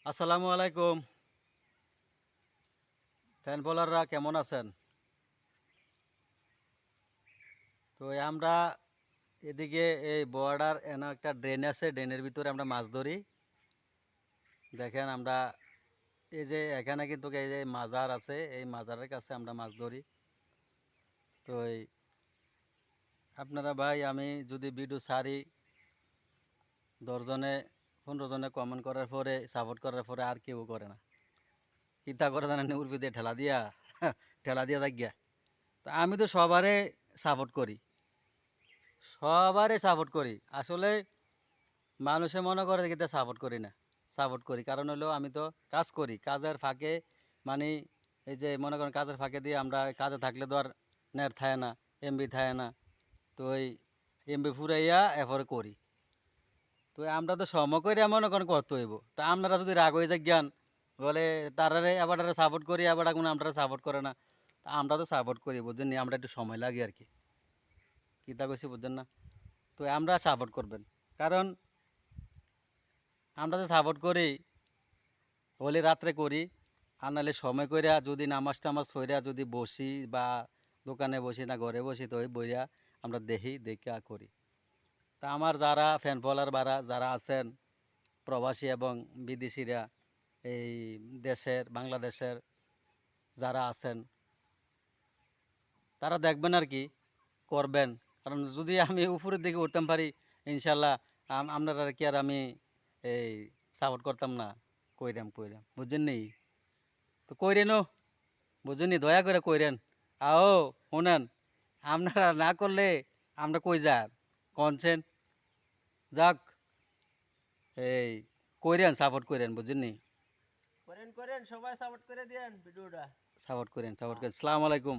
আসসালামু আলাইকুম। ফ্যান ফলোয়াররা কেমন আছেন? তো আমরা এদিকে এই বর্ডার একটা ড্রেন আছে, ড্রেনের ভিতরে আমরা মাছ ধরি। দেখেন আমরা এই যে এখানে কিন্তু এই যে মাজার আছে, এই মাজারের কাছে আমরা মাছ ধরি। তো আপনারা ভাই, আমি যদি ভিডিও ছাড়ি 10 জনে 15 জনে কমেন্ট করার পরে, সাপোর্ট করার পরে আর কেউ করে না। কিতা করে জানেন? উর্ফি দিয়ে ঠেলা দিয়া ঠেলা দিয়া থাকিয়া। তো আমি তো সবারে সাপোর্ট করি, সবারই সাপোর্ট করি। আসলে মানুষে মনে করে যে এটা সাপোর্ট করি না, সাপোর্ট করি। কারণ হলো আমি তো কাজ করি, কাজের ফাঁকে মানে এই যে মনে করেন কাজের ফাঁকে দিয়ে আমরা কাজে থাকলে তো আর নেট থাকে না, এমবি থাকে না। তো ওই এমবি ফুরাইয়া এরপরে করি। তো আমরা তো সম করে মনে করেন করতে হইব। তা আপনারা যদি রাগ হয়ে যায় জ্ঞান বলে তারারে আবার সাপোর্ট করি, আবার কোনো আমরা সাপোর্ট করে না। তা আমরা তো সাপোর্ট করি, বুঝছেন নি? আমরা একটু সময় লাগে আর কি। কী তা কইছি বুঝছেন না? তো আমরা সাপোর্ট করবেন, কারণ আমরা যে সাপোর্ট করি হলে রাত্রে করি, আর নাহলে সময় কইরা যদি নামাজ টামাজ পইরা যদি বসি বা দোকানে বসি না ঘরে বসি, তো ওই বইরা আমরা দেখি দেখা করি। তা আমার যারা ফ্যান ফলোয়ার যারা আছেন প্রবাসী এবং বিদেশিরা, এই দেশের বাংলাদেশের যারা আছেন, তারা দেখবেন আর কি, করবেন। কারণ যদি আমি উপরের দিকে উঠতাম পারি, ইনশাল্লাহ আপনারা কি আর আমি এই সাপোর্ট করতাম না? কইরাম কইরাম, বুঝছেন নি? তো কইরেনও, বুঝছেন নি? দয়া করে কইরেন। আও শুনেন, আপনারা না করলে আমরা কই যাব কনছেন? যাক, এই কইরেন, সাপোর্ট কইরেন, বুঝছেন নি? করেন করেন সবাই সাপোর্ট করে দেন ভিডিওটা। সাপোর্ট করেন, সাপোর্ট করেন। আসসালামু আলাইকুম।